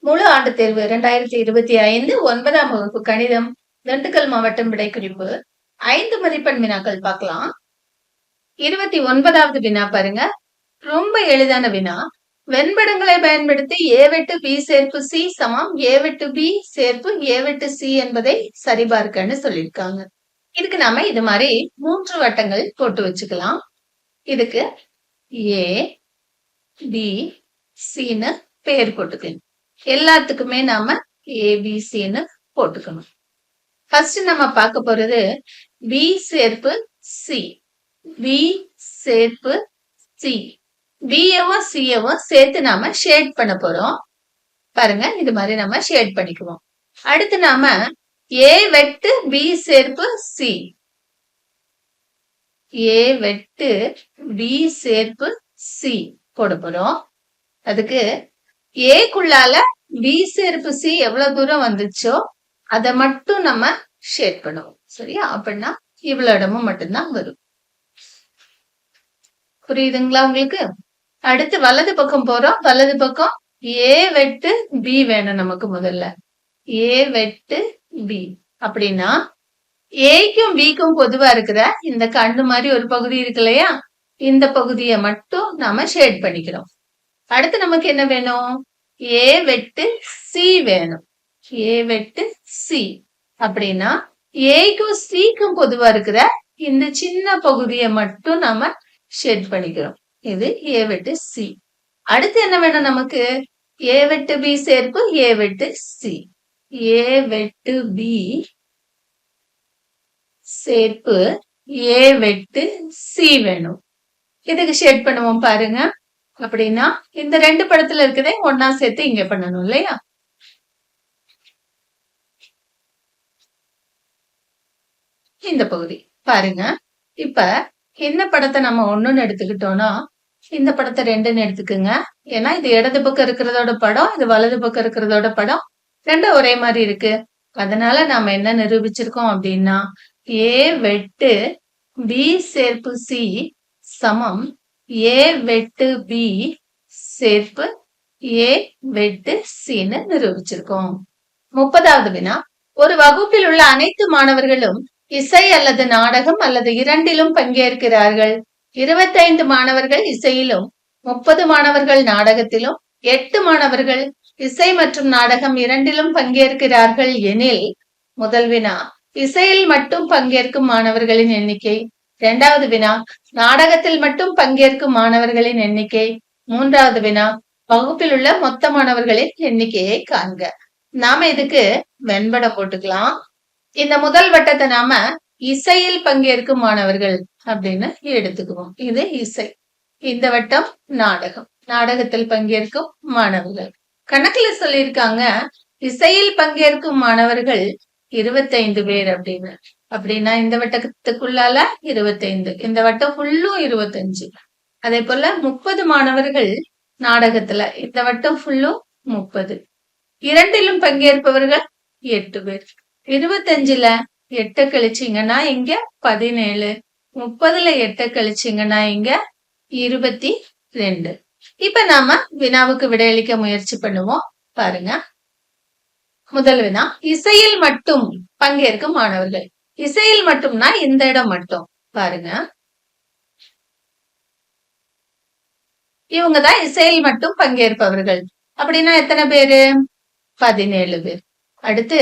முழு ஆண்டு தேர்வு 2025 9ஆம் வகுப்பு கணிதம் திண்டுக்கல் மாவட்டம் விடைக்குறிப்பு 5 மதிப்பெண் வினாக்கள் பார்க்கலாம். 29வது வினா பாருங்க. ரொம்ப எளிதான வினா. வெண்படங்களை பயன்படுத்தி a வெட்டு b சேர்ப்பு c சமம் a வெட்டு b சேர்ப்பு a வெட்டு c என்பதை சரிபார்க்கன்னு சொல்லியிருக்காங்க. இதுக்கு நாம இது மாதிரி 3 வட்டங்கள் போட்டு வச்சுக்கலாம். இதுக்கு a b cன்னு பேர் போட்டுக்கலாம். எல்லாத்துக்குமே நாம ஏபிசின்னு போட்டுக்கணும். ஃபர்ஸ்ட் நம்ம பார்க்க போறது பி சேர்ப்பு சி. பி சேர்ப்பு சி. பியவும் சியவும் சேர்த்து நாம ஷேட் பண்ண போறோம். பாருங்க, இது மாதிரி நம்ம ஷேட் பண்ணிக்குவோம். அடுத்து நாம ஏ வெட்டு பி சேர்ப்பு சி. ஏ வெட்டு பி சேர்ப்பு சி போட போறோம். அதுக்கு ஏக்குள்ளால பி சேர்ப்பு சி எவ்வளவு தூரம் வந்துச்சோ அதை மட்டும் நம்ம ஷேட் பண்ணுவோம். சரியா? அப்படின்னா இவ்வளவு இடமும் மட்டும்தான் வரும். புரியுதுங்களா உங்களுக்கு? அடுத்து வலது பக்கம் போறோம். வலது பக்கம் ஏ வெட்டு பி வேணும் நமக்கு. முதல்ல ஏ வெட்டு பி அப்படின்னா ஏக்கும் பிக்கும் பொதுவா இருக்கிற இந்த கண்ணு மாதிரி ஒரு பகுதி இருக்கு இல்லையா, இந்த பகுதியை மட்டும் நாம ஷேட் பண்ணிக்கிறோம். அடுத்து நமக்கு என்ன வேணும்? ஏ வெட்டு சி வேணும். ஏ வெட்டு சி அப்படின்னா ஏக்கும் சிக்கும் பொதுவா இருக்கிற இந்த சின்ன பகுதியை மட்டும் நாம ஷேட் பண்ணிக்கிறோம். இது ஏ வெட்டு சி. அடுத்து என்ன வேணும் நமக்கு? ஏ வெட்டு பி சேர்ப்பு ஏ வெட்டு சி. ஏ வெட்டு பி சேர்ப்பு ஏ வெட்டு சி வேணும். இதுக்கு ஷேட் பண்ணுவோம் பாருங்க. அப்படின்னா இந்த ரெண்டு படத்துல இருக்குதே ஒன்னா சேர்த்து இங்க பண்ணணும் இல்லையா? இந்த பகுதி பாருங்க. இப்ப இந்த படத்தை நம்ம ஒண்ணுன்னு எடுத்துக்கிட்டோம்னா இந்த படத்தை ரெண்டுன்னு எடுத்துக்குங்க. ஏன்னா இது இடது பக்கம் இருக்கிறதோட படம், இது வலது பக்கம் இருக்கிறதோட படம், ரெண்டும் ஒரே மாதிரி இருக்கு. அதனால நாம என்ன நிரூபிச்சிருக்கோம் அப்படின்னா ஏ வெட்டு பி சேர்ப்பு சி சமம் ஏ வெட்டு பி சேர்ப்பு ஏ வெட்டு சின்னு நிரூபிச்சிருக்கோம். 30வது வினா. ஒரு வகுப்பில் உள்ள அனைத்து மாணவர்களும் இசை அல்லது நாடகம் அல்லது இரண்டிலும் பங்கேற்கிறார்கள். 25 மாணவர்கள் இசையிலும் 30 மாணவர்கள் நாடகத்திலும் 8 மாணவர்கள் இசை மற்றும் நாடகம் இரண்டிலும் பங்கேற்கிறார்கள் எனில் முதல் வினா இசையில் மட்டும் பங்கேற்கும் மாணவர்களின் எண்ணிக்கை. இரண்டாவது வினா நாடகத்தில் மட்டும் பங்கேற்கும் மாணவர்களின் எண்ணிக்கை. மூன்றாவது வினா வகுப்பில் உள்ள மொத்த மாணவர்களின் எண்ணிக்கையை காண்க. நாம இதுக்கு வெண்படம் போட்டுக்கலாம். இந்த முதல் வட்டத்தை நாம இசையில் பங்கேற்கும் மாணவர்கள் அப்படின்னு எடுத்துக்குவோம். இது இசை. இந்த வட்டம் நாடகம். நாடகத்தில் பங்கேற்கும் மாணவர்கள். கணக்குல சொல்லியிருக்காங்க இசையில் பங்கேற்கும் மாணவர்கள் 25 பேர் அப்படின்னு. அப்படின்னா இந்த வட்டத்துக்குள்ளால 25, இந்த வட்டம் ஃபுல்லும் 25. அதே போல 30 மாணவர்கள் நாடகத்துல, இந்த வட்டம் ஃபுல்லும் 30. இரண்டிலும் பங்கேற்பவர்கள் 8 பேர். 25ல 8 கழிச்சிங்கன்னா இங்க 17, 30ல 8 கழிச்சிங்கன்னா இங்க 22. இப்ப நாம வினாவுக்கு விடையளிக்க முயற்சி பண்ணுவோம். பாருங்க. முதல் வினா இசையில் மட்டும் பங்கேற்கும் மாணவர்கள். இசையில் மட்டும்னா இந்த இடம் மட்டும் பாருங்க. இவங்கதான் இசையில் மட்டும் பங்கேற்பவர்கள். அப்படின்னா எத்தனை பேரு? 17 பேர். அடுத்து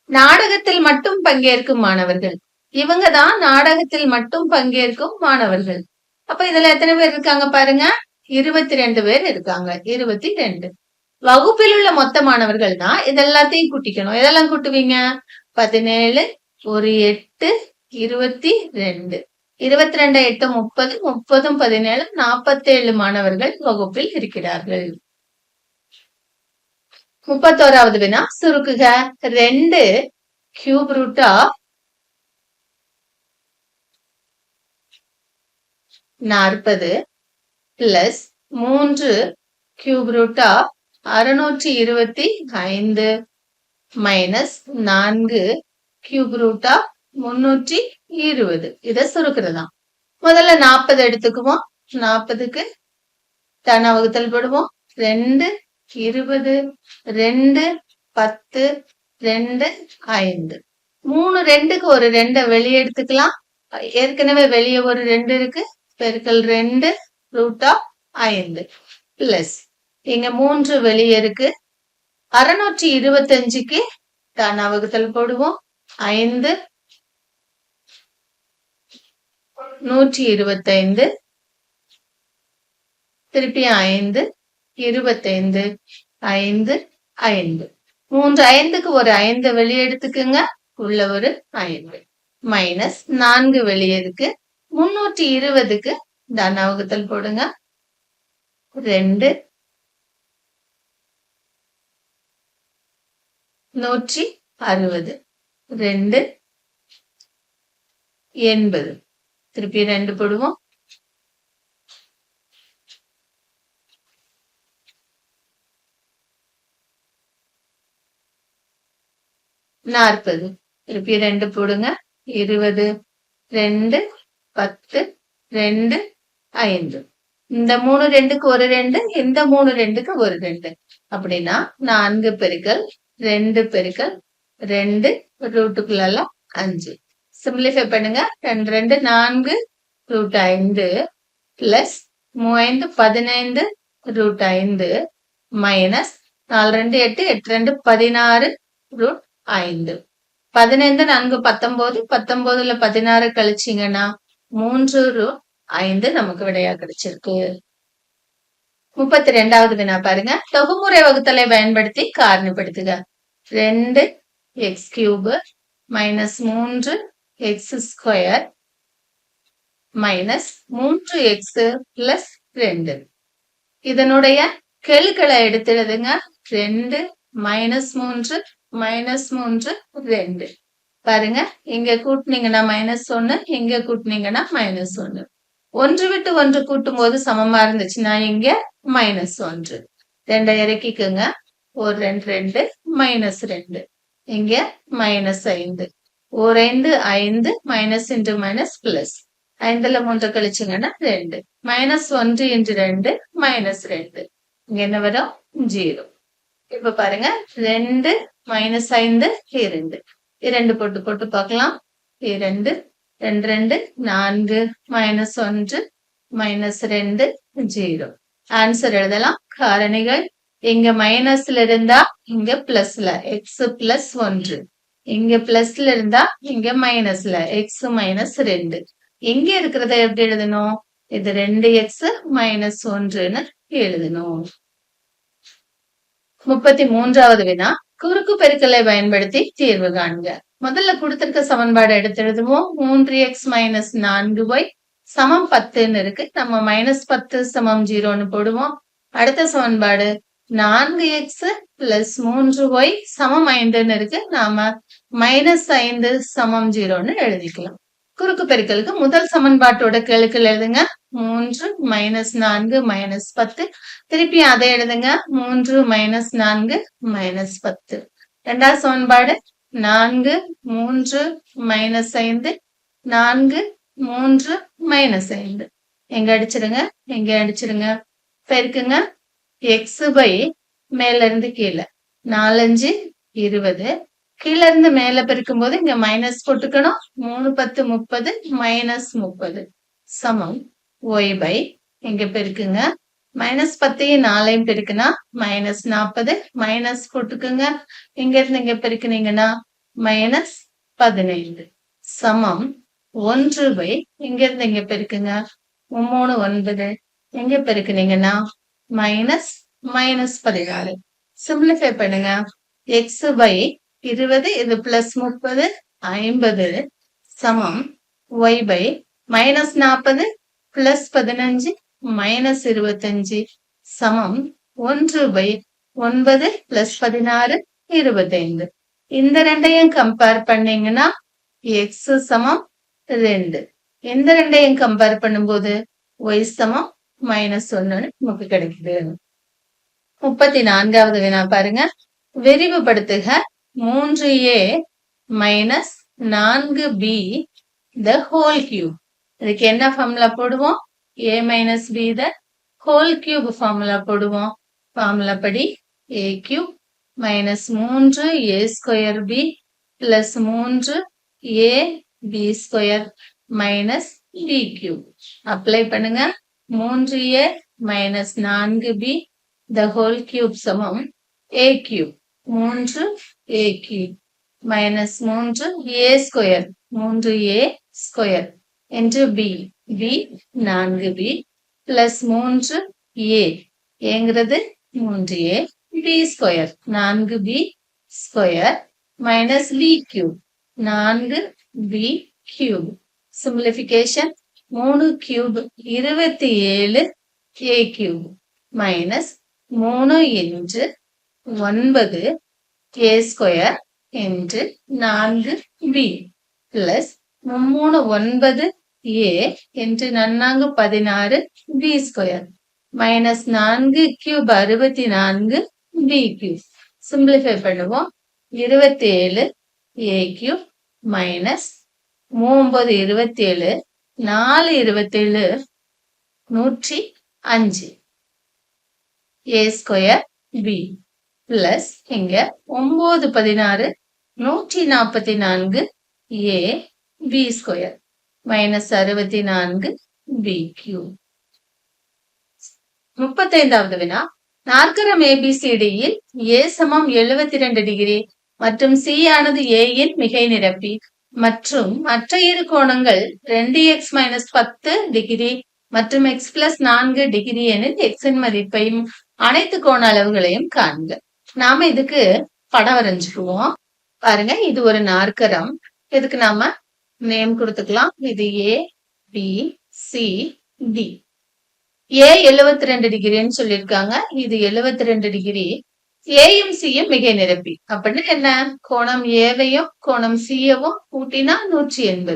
நாடகத்தில் மட்டும் பங்கேற்கும் மாணவர்கள். இவங்கதான் நாடகத்தில் மட்டும் பங்கேற்கும் மாணவர்கள். அப்ப இதுல எத்தனை பேர் இருக்காங்க பாருங்க? 22 பேர் இருக்காங்க. 22. வகுப்பில் உள்ள மொத்த மாணவர்கள்னா இதெல்லாத்தையும் கூட்டிக்கணும். எதெல்லாம் கூட்டுவீங்க? 17, ஒரு 8, 22. 22 8 30, 30 17, 47 மாணவர்கள் வகுப்பில் இருக்கிறார்கள். 31வது வினா சுருக்குக. 2 cube root of 40 plus 3 cube root of 625 minus 4 cube root of 320. இதை சுருக்குறதா. முதல்ல 40 எடுத்துக்குவோம். 40க்கு தானா வகுத்தல் போடுவோம். 2, 20, 2, 10, 2, 5. 3 2க்கு ஒரு 2 வெளியே எடுத்துக்கலாம். ஏற்கனவே வெளியே ஒரு 2 இருக்கு. பெருக்கல் 2 √5 பிளஸ் இங்க 3 வெளியே இருக்கு. 625க்கு தானா வகுத்தல் போடுவோம். 5, 125, திருப்பி 5, 25, 5, 5. 3 5க்கு ஒரு 5 வெளியே எடுத்துக்குங்க. உள்ள ஒரு 5 மைனஸ் 4 வெளியே இருக்கு. 320க்கு தானா வகுத்தல் போடுங்க. 2, 160, 2, 80. திருப்பி 2 போடுவோம். 40. திருப்பி 2 போடுங்க. 20, 2, 10, 2, 5. இந்த 3 2க்கு ஒரு 2, இந்த 3 2க்கு ஒரு 2. அப்படின்னா 4 பெருக்கல் 2 பெருக்கல் 2 ரூட்டுக்குள்ள 5. சிம்பிளிஃபை பண்ணுங்க. 2 2 4 √5 பிளஸ் 3 15 √5 மைனஸ் 4 2 8 8 2 16 √5. 15 4 19, 19ல 16 கழிச்சீங்கன்னா 3/5 நமக்கு விடையா கிடைச்சிருக்கு. 32வது வினா பாருங்க. தொகுமுறை வகுத்தலை பயன்படுத்தி காரணிப்படுத்துக. 2x³ minus 3x² minus 3x plus 2. இதனுடைய கெழுக்களை எடுத்து எழுதுங்க. 2 மைனஸ் 3 மைனஸ் 3 2. பாருங்க, இங்க கூட்டினீங்கன்னா -1, இங்க கூட்டினீங்கன்னா -1. ஒன்று விட்டு ஒன்று கூட்டும் போது சமமா இருந்துச்சுன்னா இங்க -1. 2 இறக்கிக்குங்க. ஒரு 2 2 -2. இங்க -5. ஒரு 5 5 மைனஸ் இன்டு மைனஸ் பிளஸ் 5ல 3 கழிச்சுங்கன்னா 2. -1 இன்டு 2 -2. இங்க என்ன வரும்? 0. இப்ப பாருங்க, 2 -5 2. 2 போட்டு போட்டு பார்க்கலாம். 2 2 2 4 -1 -2 0. ஆன்சர் எழுதலாம். காரணிகள் இங்க மைனஸ்ல இருந்தா இங்க பிளஸ்ல x பிளஸ் 1, இங்க பிளஸ்ல இருந்தா இங்க மைனஸ்ல x -2. இங்க இருக்கிறத எப்படி எழுதணும்? இது 2x -1ன்னு எழுதணும். 33வது வினா. குறுக்கு பெருக்கலை பயன்படுத்தி தீர்வு காண்க. முதல்ல கொடுத்திருக்க சமன்பாடு எடுத்து எழுதுவோம். 3x - 4y சமம் 10ன்னு இருக்கு. நம்ம -10 = 0ன்னு போடுவோம். அடுத்த சமன்பாடு 4x + 3y = 5ன்னு இருக்கு. நாம -5 = 0ன்னு எழுதிக்கலாம். குறுக்கு பெருக்கலுக்கு முதல் சமன்பாட்டோட கெழுக்கள் எழுதுங்க. 3 -4 -10. திருப்பி அதை எழுதுங்க. 3 -4 -10. இரண்டாவது சமன்பாடு 4 3 -5 4 3 -5. எங்க அடிச்சிருங்க, எங்க அடிச்சிருங்க. பெருக்குங்க. x by மேல இருந்து கீழே 4 5 20. கீழ இருந்து மேல பெருக்கும் போது இங்க மைனஸ் போட்டுக்கணும். 3 10 30 -30 சமம் y by இங்க பெருக்குங்க. -10யும் 4யும் பெருக்குனா -40 மைனஸ் போட்டுக்குங்க. இங்க இருந்து இங்க பெருக்குனீங்கன்னா -15 சமம் 1 by இங்க இருந்து இங்க பெருக்குங்க. 3 9 இங்க பெருக்குனீங்கன்னா -16. சிம்பிளிஃபை பண்ணுங்க. x by 20 இது பிளஸ் 30 50 சமம் y by -40 பிளஸ் 15 -25 சமம் 1 by 9 பிளஸ் 16 25. இந்த ரெண்டையும் கம்பேர் பண்ணீங்கன்னா x சமம் 2. இந்த ரெண்டையும் கம்பேர் பண்ணும்போது y சமம் -1ன்னு நமக்கு கிடைக்குது. 34வது வினா பாருங்க. விரிவுபடுத்துக. 3a minus 4b the whole cube. இதுக்கு என்ன ஃபார்முலா போடுவோம்? a minus b the whole cube formula போடுவோம். ஃபார்முலா படி a cube minus 3 a square b plus 3 a b square minus b cube. Apply பண்ணுங்க. 3a minus 4b the whole cube சமம் a cube 3a cube minus 3a square 3a square into b 4b plus 3a ஏங்கிறது 3a b square 4b square minus b cube 4b cube. Simplification 3 cube 27 a cube minus 3 into 9 a square into 4b plus 3 9 a into 4 16 b square minus 4 cube 64 b cube. Simplify பண்ணுவோம். 27 a cube minus 9 27 4 27 105 a square b plus இங்க 9 16 144 a b square minus 64 b cube. 35வது வினா. நாற்கரம் ABCDயில் a சமம் 72 degree மற்றும் c ஆனது a இன் மிகை நிரப்பி மற்றும் மற்ற இரு கோணங்கள் 2x மைனஸ் 10 டிகிரி மற்றும் x பிளஸ் 4 டிகிரி எனில் x இன் மதிப்பையும் அனைத்து கோண அளவுகளையும் காண்க. நாம இதுக்கு படம் வரைஞ்சுக்குவோம். பாருங்க, இது ஒரு நாற்கரம். இதுக்கு நாம நேம் கொடுத்துக்கலாம். இது A B C D. A 72 டிகிரின்னு சொல்லியிருக்காங்க. இது 72 டிகிரி. ஏயும் சியும் மிகை நிரப்பி அப்படின்னு என்ன? கோணம் ஏவையும் கோணம் சியவும் கூட்டினா 180.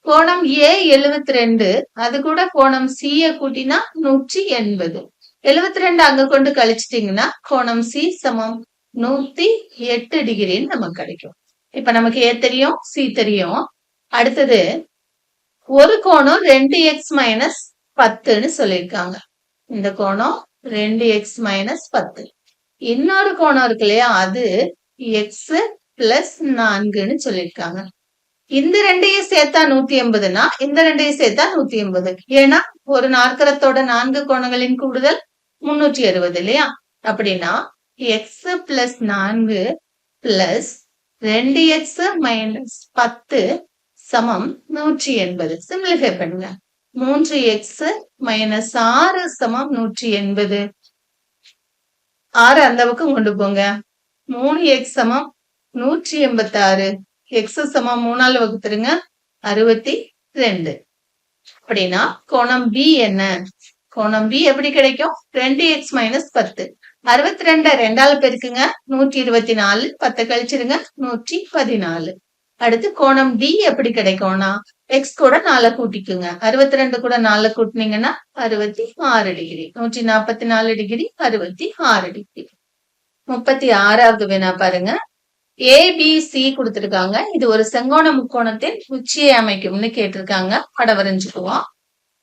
கோணம் A 72, அது கூட கோணம் சிய கூட்டினா 180. 72 அங்க கொண்டு கழிச்சிட்டீங்கன்னா கோணம் சி சமம் 108 டிகிரின்னு நமக்கு கிடைக்கும். இப்ப நமக்கு A தெரியும், C தெரியும். அடுத்தது ஒரு கோணம் 2x மைனஸ் 10ன்னு சொல்லியிருக்காங்க. இந்த கோணம் 2x மைனஸ் 10. இன்னொரு கோணம் இருக்கு இல்லையா, அது x பிளஸ் 4ன்னு சொல்லியிருக்காங்க. இந்த ரெண்டையும் சேர்த்தா 180னா இந்த ரெண்டையும் சேர்த்தா 180. ஏன்னா ஒரு நாற்கரத்தோட 4 கோணங்களின் கூடுதல் 360 இல்லையா? அப்படின்னா x plus 4 plus 2x minus 10 சமம் 180. சிம்பிளிஃபை பண்ணுங்க. 3x மைனஸ் 6 சமம் 180. 6 அந்த பக்கம் கொண்டு போங்க. 3x சமம் 186. x சமம் 3ஆல் வகுத்துருங்க, 62. அப்படின்னா கோணம் B என்ன? கோணம் B எப்படி கிடைக்கும்? 2x minus 10. 62 2ஆல் பெருக்குங்க, 124. 10 கழிச்சிருங்க, 114. அடுத்து கோணம் D எப்படி கிடைக்கும்னா x கூட 4 கூட்டிக்குங்க. 62 கூட 4 கூட்டினீங்கன்னா 66 டிகிரி. 144 degree 66 degree. 36வது வினா பாருங்க. ABC கொடுத்திருக்காங்க. இது ஒரு செங்கோண முக்கோணத்தின் உச்சியை அமைக்கும்னு கேட்டிருக்காங்க. படம் வரைஞ்சுக்குவோம்.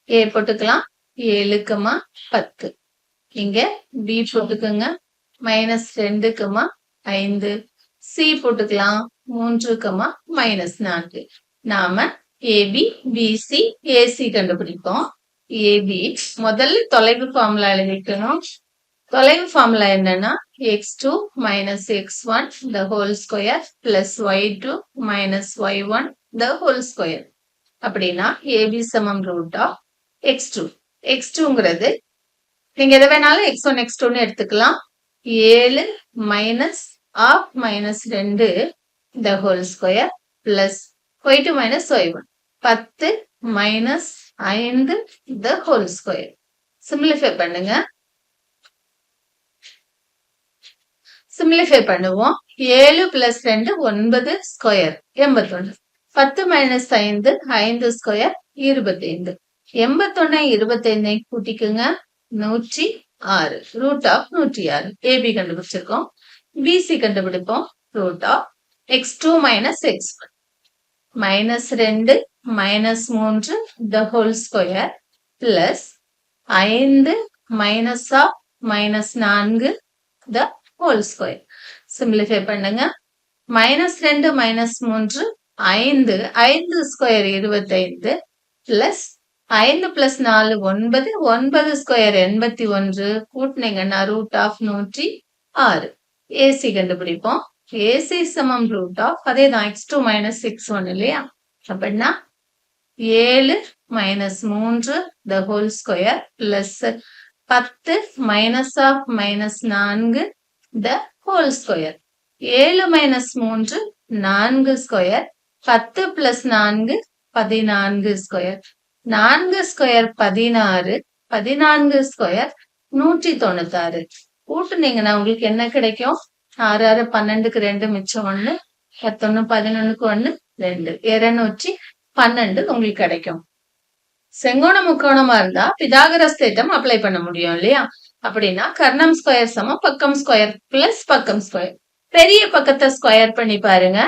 A போட்டுக்கலாம். 7, 10. இங்க B போட்டுக்குங்க. மைனஸ் 2, 5. C போட்டுக்கலாம். 3, மைனஸ் 4. நாம AB, BC, AC கண்டுபிடிப்போம். AB முதல்ல தொலைவு ஃபார்முலா எழுதிக்கணும். தொலைவு ஃபார்முலா என்னன்னா x2 minus x1 the whole square plus y2 minus y1 the whole square. அப்படின்னா AB சமம் ரூட் ஆஃப் x2. x2ங்கிறது நீங்க எதை வேணாலும் x1 x2ன்னு எடுத்துக்கலாம். 7 minus of minus 2 the whole square plus y2 minus y1. 10 minus 5 the whole square. Simplify பண்ணுங்க. Simplify பண்ணுவோம். 7 பிளஸ் 2 9 ஸ்கொயர் 81. 10 minus 5 5 square 25. 81 25 கூட்டிக்குங்க, 106. Root of 106. AB கண்டுபிடிச்சிருக்கோம். BC கண்டுபிடிப்போம். Root of x2 minus x1 minus 2 minus 3 the whole square plus 5 minus of -4 the whole square. Simplify பண்ணுங்க. -2 -3 5. 5 square 25 plus 5 plus 4 9. 9 square 81 கூட்டினீங்கன்னா root of 106. AC கண்டுபிடிப்போம். AC சமம் root of அதேதான் x2 - x1 இல்லையா? அப்படின்னா 7 -3 the whole square plus 10 minus of -4 the whole square. 7 -3 4 square 10 plus 4 14 square. 4 square 16 14 square 196. கூட்டுனீங்கன்னா உங்களுக்கு என்ன கிடைக்கும்? 6 6 12க்கு 2 மிச்சம் 1 11 11க்கு 1 2 212 உங்களுக்கு கிடைக்கும். செங்கோண முக்கோணமா இருந்தா பிதாகரஸ் தேற்றம் அப்ளை பண்ண முடியும் இல்லையா? அப்படின்னா கர்ணம் ஸ்கொயர் சமம் பக்கம் ஸ்கொயர் பிளஸ் பக்கம் ஸ்கொயர். பெரிய பக்கத்தை ஸ்கொயர் பண்ணி பாருங்க.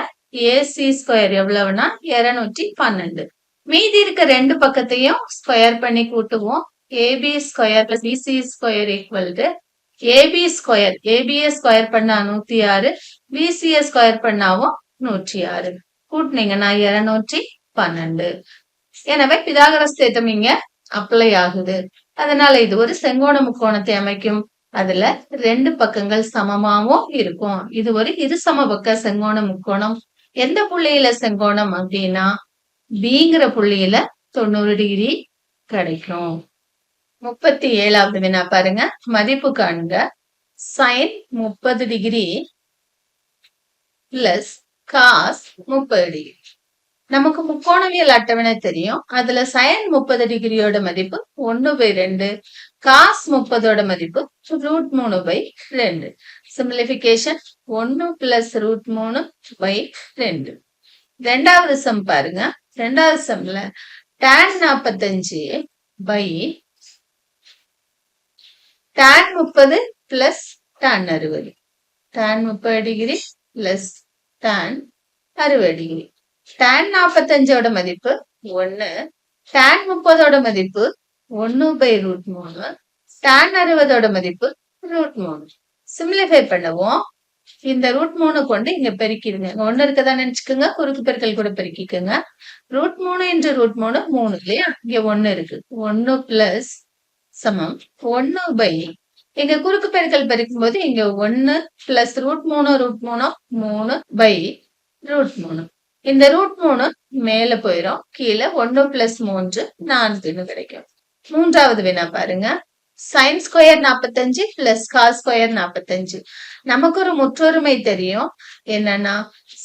ஏசி ஸ்கொயர் எவ்வளவுனா 212. மீதி இருக்க ரெண்டு பக்கத்தையும் ஸ்கொயர் பண்ணி கூட்டுவோம். AB square plus BC square equal to AB square. ஏபிஏ ஸ்கொயர் பண்ணா 106, பிசிஏ ஸ்கொயர் பண்ணாவும் 106. கூட்டினீங்கன்னா 212. எனவே பிதாகரஸ் தேற்றம் இங்க அப்ளை ஆகுது. அதனால இது ஒரு செங்கோண முக்கோணத்தை அமைக்கும். அதுல ரெண்டு பக்கங்கள் சமமாவும் இருக்கும். இது ஒரு இருசமபக்க செங்கோண முக்கோணம். எந்த புள்ளியில செங்கோணம் அப்படின்னா பிங்கிற புள்ளியில 90 டிகிரி கிடைக்கும். 37வது வினா பாருங்க. மதிப்பு காண்க. Sine 30 degree plus cos 30 degree. நமக்கு முக்கோணவியல் அட்டவணை தெரியும். அதுல சைன் 30 டிகிரியோட மதிப்பு 1/2, காஸ் 30ஓட மதிப்பு √3/2. Simplification 1 plus √3/2. ரெண்டாவது சம் பாருங்க. ரெண்டாவது சம்ல tan 45 by tan 30 plus tan 60. tan 30 degree plus tan 60 degree. tan 45ஓட மதிப்பு 1, tan 30ஓட மதிப்பு 1/√3, tan 60ஓட மதிப்பு √3. சிம்பிளிஃபை பண்ணுவோம். இந்த √3 கொண்டு இங்க பெருக்கிடுங்க. 1 இருக்கதான் நினைச்சுக்கோங்க. குறுக்கு பெருக்கல் கூட பெருக்கிக்கோங்க. √3 × √3 3 இல்லையா? இங்க 1 இருக்கு. 1 பிளஸ் சமம் 1 இங்க குறுக்கு பெருக்கல் பெருக்கும் போது இங்க 1 பிளஸ் √3 3/√3. இந்த √3 மேல போயிரும். கீழே 1 பிளஸ் 3 4 கிடைக்கும். மூன்றாவது வினா பாருங்க. Sine square 45 plus cos square 45. நமக்கு ஒரு முற்றொருமை தெரியும். என்னன்னா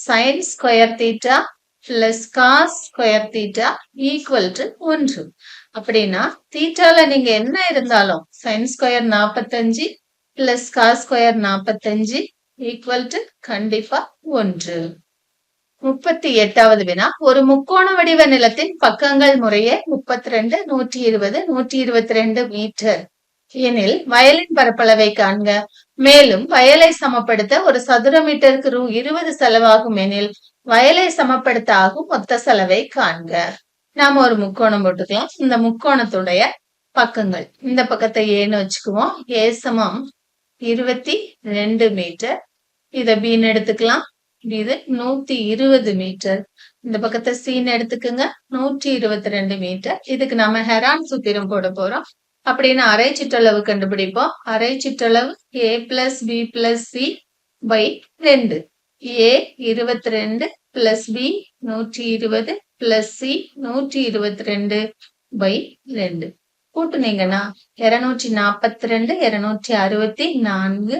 sine square theta plus cos square theta equal to 1. அப்படின்னா தீட்டால நீங்க என்ன இருந்தாலும் sine square 45 plus cos square 45 equal to கண்டிப்பா 1. 38வது வினா. ஒரு முக்கோண வடிவ நிலத்தின் பக்கங்கள் முறையே 32, 120, 122 மீட்டர் எனில் வயலின் பரப்பளவை காண்க. மேலும் வயலை சமப்படுத்த ஒரு சதுர மீட்டருக்கு ரூ. 20 செலவாகும் எனில் வயலை சமப்படுத்த ஆகும் மொத்த செலவை காண்க. நாம ஒரு முக்கோணம் போட்டுக்கலாம். இந்த முக்கோணத்துடைய பக்கங்கள், இந்த பக்கத்தை ஏன்னு வச்சுக்குவோம். ஏ சமம் 22 மீட்டர். இத பின்னு எடுத்துக்கலாம். இது 120 மீட்டர். இந்த பக்கத்தை சீன்னு எடுத்துக்குங்க. 122 மீட்டர். இதுக்கு நாம ஹெரான் சூத்திரம் போட போறோம். அப்படின்னு அரை சுற்றளவு கண்டுபிடிப்போம். அரை சுற்றளவு a plus b plus c by 2. a 22 plus b 120 plus c 122 by 2. கூட்டுனீங்கன்னா 242, 264,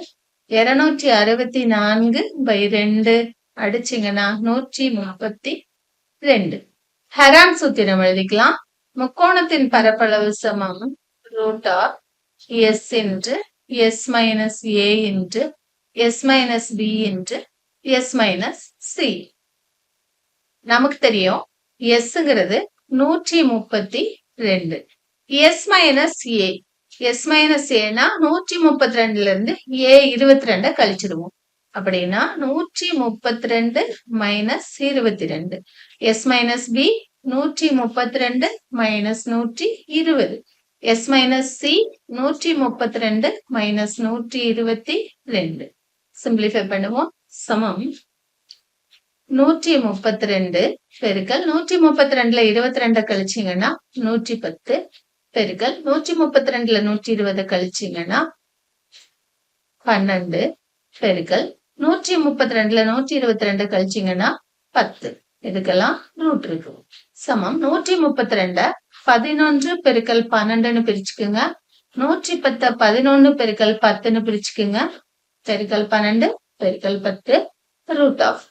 264 பை 2 அடிச்சிங்கன்னா 132. ஹெரான் சூத்திரம் எழுதிக்கலாம். முக்கோணத்தின் பரப்பளவு சமம் root of s into s minus a into s minus b into s minus c. நமக்கு தெரியும் sங்கிறது 132. s minus a. s minus a னா 132ல இருந்து a 22 கழிச்சிடுவோம். அப்படின்னா 132 minus 22. s minus b 132 minus 120. S minus C 132 minus 122 simplify பண்ணுவோம். சமம் 132 பெருக்கல் 132ல 22 கழிச்சீங்கன்னா 110 பெருக்கல் 132ல 120 கழிச்சீங்கன்னா 12 பெருக்கல் 132ல 122 கழிச்சீங்கன்னா 10. இதுக்கெல்லாம் ரூட் இருக்கு. சமம் 132 11 பெருக்கல் 12ன்னு பிரிச்சுக்குங்க. 110 11 பெருக்கல் 10ன்னு பிரிச்சுக்குங்க. பெருக்கல் 12 பெருக்கல் 10 ரூட் ஆஃப்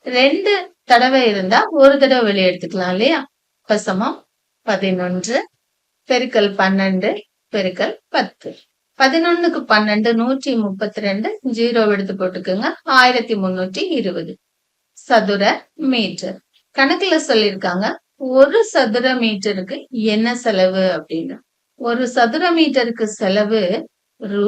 2 தடவை இருந்தா ஒரு தடவை வெளியே எடுத்துக்கலாம் இல்லையா? இப்ப சமம் 11 பெருக்கல் 12 பெருக்கல் 10. 11க்கு 12 132 0 எடுத்து போட்டுக்குங்க. 1320 சதுர மீட்டர். கணக்குல சொல்லியிருக்காங்க ஒரு சதுர மீட்டருக்கு என்ன செலவு அப்படின்னு. ஒரு சதுர மீட்டருக்கு செலவு ரூ.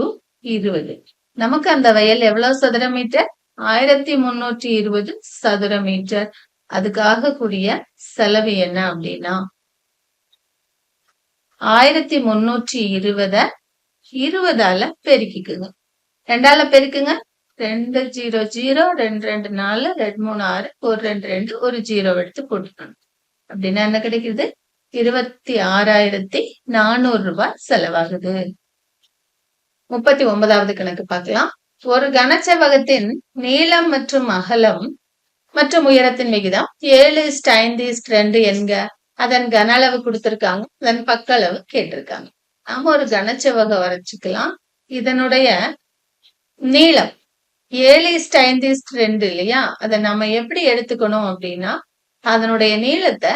20. நமக்கு அந்த வயல் எவ்வளவு சதுர மீட்டர்? 1320 சதுர மீட்டர். அதுக்காக கூடிய செலவு என்ன அப்படின்னா 1320 20ஆல பெருக்கிக்குங்க. 2ஆல பெருக்குங்க. 2 0 0 2 2 4 2 3 6 1 2 2 ஒரு 0 எடுத்து போட்டுக்கணும். அப்படின்னா என்ன கிடைக்குது? 26,400 ரூபாய் செலவாகுது. 39வது கணக்கு பார்க்கலாம். ஒரு கனசெவ்வகத்தின் நீளம் மற்றும் அகலம் மற்றும் உயரத்தின் விகிதம் 7:5:2 என்க. அதன் கன அளவு கொடுத்திருக்காங்க. அதன் பக்க அளவு கேட்டிருக்காங்க. நாம ஒரு கனசெவ்வகம் வரைச்சுக்கலாம். இதனுடைய நீளம் 7:5:2 இல்லையா? அதை நம்ம எப்படி எடுத்துக்கணும் அப்படின்னா அதனுடைய நீளத்தை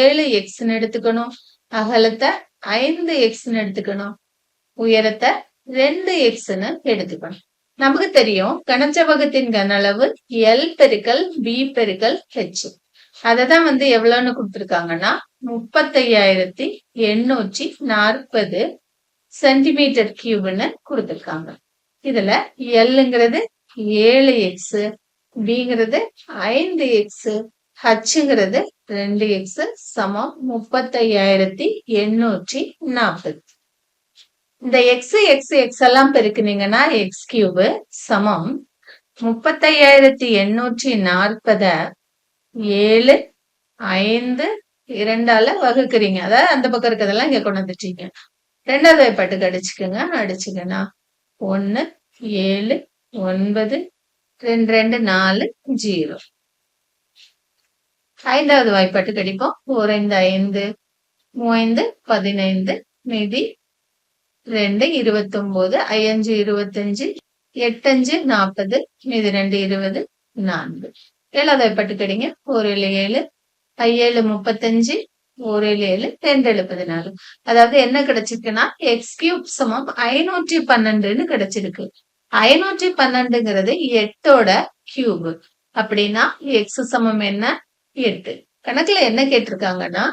7x எடுத்துக்கணும், அகலத்தை 5x எடுத்துக்கணும், உயரத்தை 2x எடுத்துக்கணும். நமக்கு தெரியும் கனசெவ்வகத்தின் கன அளவு L பெருக்கல் B பெருக்கல் H. அததான் எவ்வளவுன்னு கொடுத்திருக்காங்கன்னா 35,840 சென்டிமீட்டர் கியூப்னு கொடுத்திருக்காங்க. இதுல Lங்கிறது 7x, Bங்கிறது 5x, Hங்கிறது 2x சமம் 35,840. இந்த x எல்லாம் பெருக்குனீங்கன்னா x கியூப் சமம் 35,840 7 5 2ஆல வகுக்கிறீங்க. அதாவது அந்த பக்கம் இருக்கிறதெல்லாம் இங்க கொண்டு வந்துட்டீங்க. 2வது வாய்ப்பாட்டுக்கு அடிச்சுக்கன்னா 1 7 9 2 2 4 0. 5வது வாய்ப்பாட்டுக்கு அடிப்போம். 4 5 5 3 5 15 மீதி 2 29 5 25 8 5 40 மீதி 2 20 4. 7வது வாய்ப்பாட்டுக்கு அடிங்க. 4 7 7 35 1 7 2 14. அதாவது என்ன கிடைச்சிருக்குன்னா எக்ஸ் கியூப் சமம் 512ன்னு கிடைச்சிருக்கு. 512ங்கிறது 8ஓட கியூப். அப்படின்னா எக்ஸ் சமம் என்ன? 8. கணக்குல என்ன கேட்டிருக்காங்கன்னா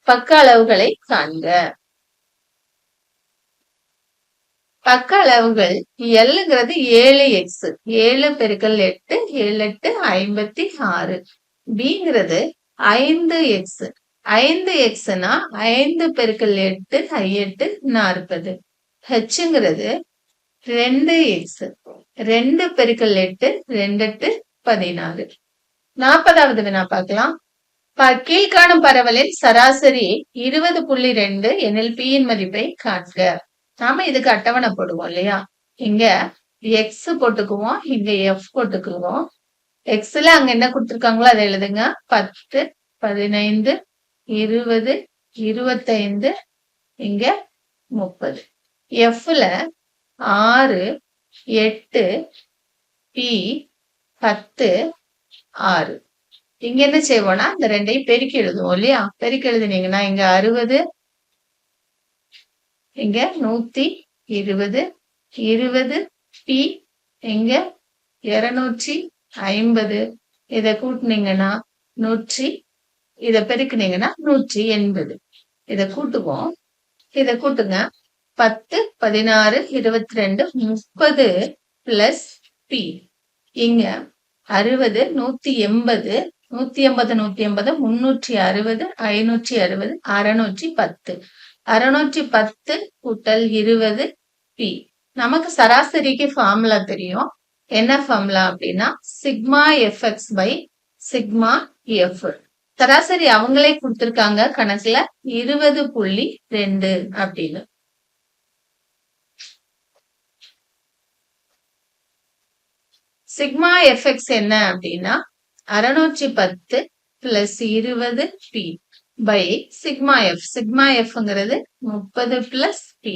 பக்க அளவுகளை காண்க. பக்க அளவுகள் Lங்கிறது 7x 7 பெருக்கல் 8 7 8 56. Bங்கிறது 5x 5xனா 5 பெருக்கல் 8 8 40. Hங்கிறது 2x 2 பெருக்கல் 8 2 8 16. 40வது வினா பார்க்கலாம். கீழ்காணும் பரவலின் சராசரி 20.2 எனில் P யின் மதிப்பை காண்க. நாம இதுக்கு அட்டவணை போடுவோம் இல்லையா? இங்க x போட்டுக்குவோம், இங்க f போட்டுக்குவோம். xல அங்க என்ன கொடுத்திருக்காங்களோ அதை எழுதுங்க. 10 15 20 25 இங்க 30. fல 6 8 P 10 6. இங்க என்ன செய்வோம்னா இந்த ரெண்டையும் பெருக்கி எழுதுவோம் இல்லையா? பெருக்கி எழுதுனீங்கன்னா இங்க 60 இங்க 120 20 P இங்க 250. இத கூட்டினீங்கன்னா 100. இத பெருக்குனீங்கன்னா 180. இத கூட்டுவோம். இத கூட்டுங்க. 10 16 22 30 பிளஸ் P இங்க 60 180 180 180 360 560 610. 610 கூட்டல் 20 பி. நமக்கு சராசரிக்கு ஃபார்முலா தெரியும். என்ன ஃபார்முலா அப்படின்னா sigma F X by sigma F. சராசரி அவங்களே கொடுத்திருக்காங்க கணக்குல 20.2 அப்படின்னு. சிக்மா எஃப்எக்ஸ் என்ன அப்படின்னா 610 plus 20 P by sigma F. Sigma எஃப்ங்கிறது 30 பிளஸ் பி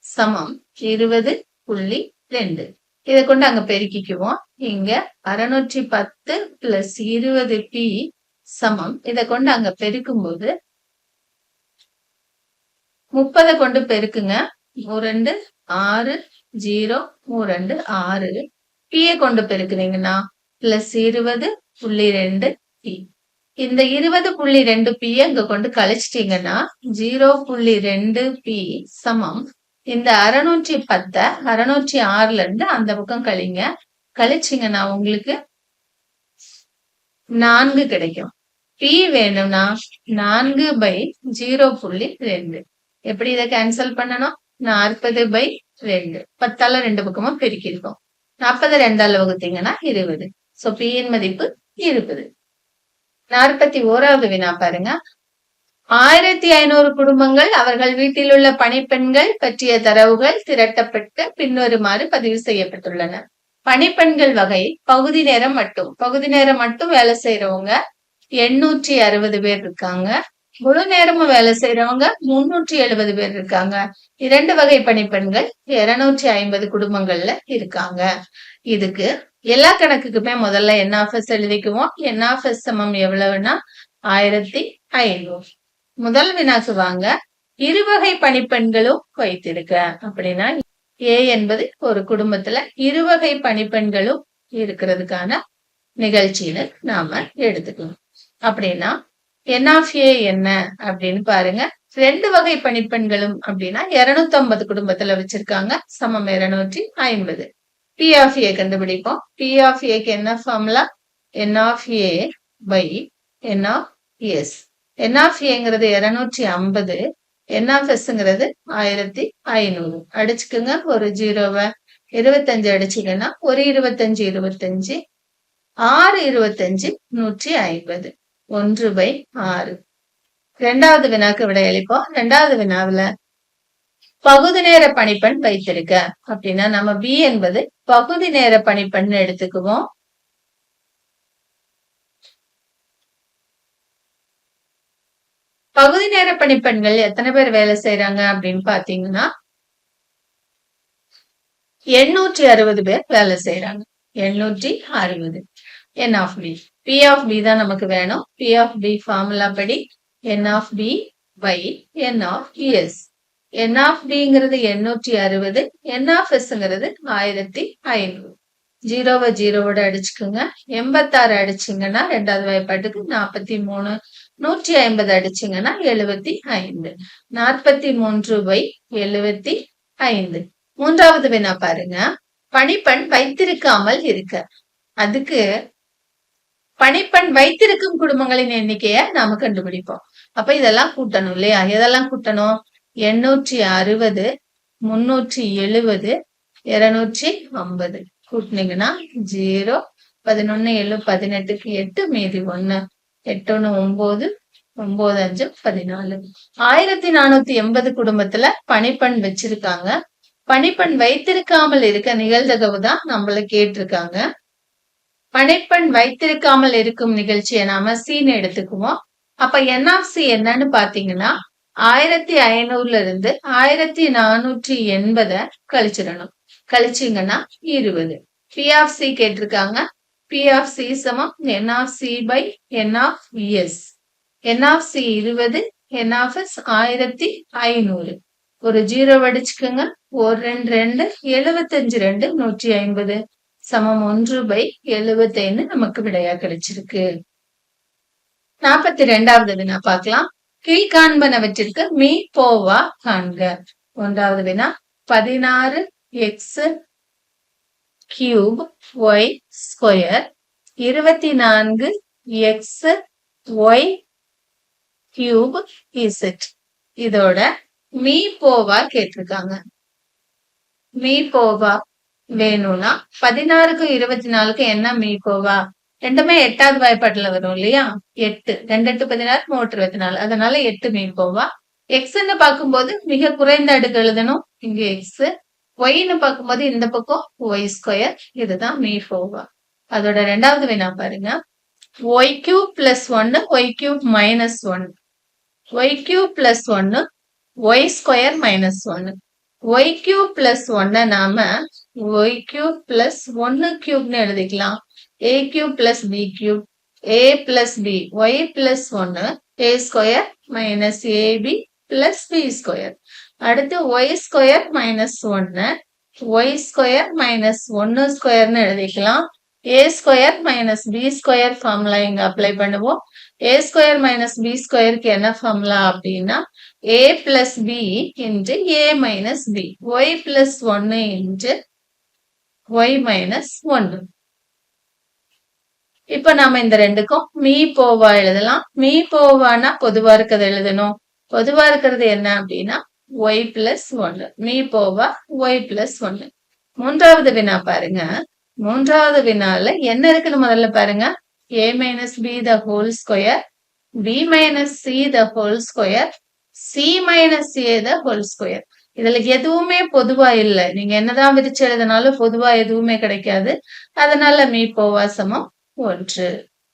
சமம் 20.2. இதை கொண்டு அங்க பெருக்கிக்குவோம். இங்க 610 பிளஸ் 20 பி சமம். இதை கொண்டு அங்க பெருக்கும் போது 30 கொண்டு பெருக்குங்க. 32 6 0 32 6. பியை கொண்டு பெருக்குறீங்கன்னா பிளஸ் 20.2 பி. இந்த 20.2 பி அங்க கொண்டு கழிச்சிட்டீங்கன்னா 0.2 பி சமம். இந்த 610 606ல இருந்து அந்த பக்கம் கழிங்க. கழிச்சிங்கன்னா உங்களுக்கு 4 கிடைக்கும். பி வேணும்னா 4/0.2. எப்படி இதை கேன்சல் பண்ணணும்? 40/2. 10ஆல 2 பக்கமும் பெருக்கிருக்கோம். 40 2ஆல வகுத்தீங்கன்னா 20. சோ பியின் மதிப்பு 20. 41வது வினா பாருங்க. 1500 குடும்பங்கள் அவர்கள் வீட்டில் உள்ள பணிப்பெண்கள் பற்றிய தரவுகள் திரட்டப்பட்டு பின்வருமாறு பதிவு செய்யப்பட்டுள்ளன. பணிப்பெண்கள் வகை பகுதி நேரம் மட்டும். பகுதி நேரம் மட்டும் வேலை செய்யறவங்க 860 பேர் இருக்காங்க. முழு நேரமும் வேலை செய்யறவங்க 370 பேர் இருக்காங்க. 2 வகை பணிப்பெண்கள் 250 குடும்பங்கள்ல இருக்காங்க. இதுக்கு எல்லா கணக்குக்குமே முதல்ல என்ஆஃப்எஸ் எழுதிக்குவோம். என்ஆஃப்எஸ் சமம் எவ்வளவுன்னா 1500. முதல் வினாக்கு வாங்க. இருவகை பணிப்பெண்களும் வைத்திருக்க அப்படின்னா ஏ என்பது ஒரு குடும்பத்துல இருவகை பணிப்பெண்களும் இருக்கிறதுக்கான நிகழ்ச்சின்னு நாம எடுத்துக்கணும். அப்படின்னா என்ஆஃப்ஏ என்ன அப்படின்னு பாருங்க. 2 வகை பணிப்பெண்களும் அப்படின்னா 250 குடும்பத்துல வச்சிருக்காங்க. சமம் 250. பி ஆஃப் ஏ கண்டுபிடிப்போம். பி ஆஃப் ஏக்கு என்ன formula? N of A by N of S. N of ஏங்கிறது 250. என் ஆஃப் எஸ்ங்கிறது 1500. அடிச்சுக்குங்க. ஒரு 0வை 25 அடிச்சிங்கன்னா ஒரு 25 25 6 25 150. 1/6. இரண்டாவது வினாக்கு விடையளிப்போம். இரண்டாவது வினாவுல பகுதி நேர பணிப்பெண் வைத்திருக்க அப்படின்னா நம்ம பி என்பது பகுதி நேர பணிப்பெண் எடுத்துக்குவோம். பகுதி நேர பணிப்பெண்கள் எத்தனை பேர் வேலை செய்யறாங்க அப்படின்னு பாத்தீங்கன்னா 860 பேர் வேலை செய்யறாங்க. 860. N of P. P of P தான் நமக்கு வேணும். பி ஆஃப் பி ஃபார்முலா படி N of P by N of S. N of பிங்கிறது 860. என் ஆஃப் எஸ்ங்கிறது 1500. 0வை 0வோட அடிச்சுக்குங்க. 86 அடிச்சிங்கன்னா ரெண்டாவது வாய்ப்பாட்டுக்கு 43. 150 அடிச்சிங்கன்னா 75. 43/75. மூன்றாவது வினா பாருங்க. பணிப்பெண் வைத்திருக்காமல் இருக்க. அதுக்கு பணிப்பெண் வைத்திருக்கும் குடும்பங்களின் எண்ணிக்கைய நாம கண்டுபிடிப்போம். அப்ப இதெல்லாம் கூட்டணும் இல்லையா? எதெல்லாம் கூட்டணும்? 860 370 250 கூட்டினீங்கன்னா 0 11 7 18க்கு 8 மீதி 1 8 1 9 9 5 14. 1480 குடும்பத்துல பணிப்பெண் வச்சிருக்காங்க. பணிப்பெண் வைத்திருக்காமல் இருக்க நிகழ்தகவு தான் நம்மள கேட்டிருக்காங்க. பணிப்பெண் வைத்திருக்காமல் இருக்கும் நிகழ்ச்சியை நாம சீன்னு எடுத்துக்குவோம். அப்ப என்ஆர்சி என்னன்னு பாத்தீங்கன்னா 1500ல இருந்து 1480 கழிச்சிடணும். கழிச்சிங்கன்னா 20. பி ஆஃப் சி கேட்டிருக்காங்க. பி ஆஃப் சி சமம் N of C by N of S. N of C 20. N of S 1500. ஒரு 0 அடிச்சுக்குங்க. 1 2 75 2 150 சமம் 1/75 நமக்கு விடையா கிடைச்சிருக்கு. 42வது வினா பார்க்கலாம். கீழ்காண்பனவற்றிற்கு மீ போவா காண்க. 1வது வினா 16x cube y square 24x y cube z. இதோட மீ போவா கேட்டிருக்காங்க. மீ போவா வேணும்னா 16க்கும் 24க்கும் என்ன மீ போவா? ரெண்டுமே 8வது வாய்ப்பாட்டுல வரும் இல்லையா? 8 2 8 16 3 24 அதனால 8 மீ போவா. எக்ஸ்ன்னு பார்க்கும்போது மிக குறைந்த அடுக்கு எழுதணும். இங்க எக்ஸ். ஒய்ன்னு பார்க்கும்போது இந்த பக்கம் ஒய் ஸ்கொயர். இதுதான் மீ போவா. அதோட 2வது வினா பாருங்க. Y cube plus 1 Y cube minus 1 Y cube plus 1 Y square minus 1 Y cube plus 1 நாம ஒய் கியூப் பிளஸ் 1 கியூப்னு எழுதிக்கலாம். A cube plus B cube A plus B Y plus 1 A square minus AB plus B square. அடுத்து Y square minus 1 Y square minus 1 ஸ்கொயர்னு எழுதிக்கலாம். A square minus B square formula இங்க apply பண்ணுவோம். ஏ square minus B ஸ்கொயருக்கு என்ன formula அப்படின்னா A plus B into A minus B Y plus 1 into Y minus 1. இப்ப நாம இந்த ரெண்டுக்கும் மீ போவா எழுதலாம். மீ போவானா பொதுவா இருக்கிறது எழுதணும். பொதுவா இருக்கிறது என்ன அப்படின்னா ஒய் பிளஸ் 1 மீ போவா ஒய் பிளஸ் 1. 3வது வினா பாருங்க. 3வது வினால என்ன இருக்குன்னு முதல்ல பாருங்க. a minus b the whole square b minus c the whole square c minus a the whole square. இதுல எதுவுமே பொதுவா இல்லை. நீங்க என்னதான் விரிச்சு எழுதினாலும் பொதுவா எதுவுமே கிடைக்காது. அதனால மீ போவா சமம் 1.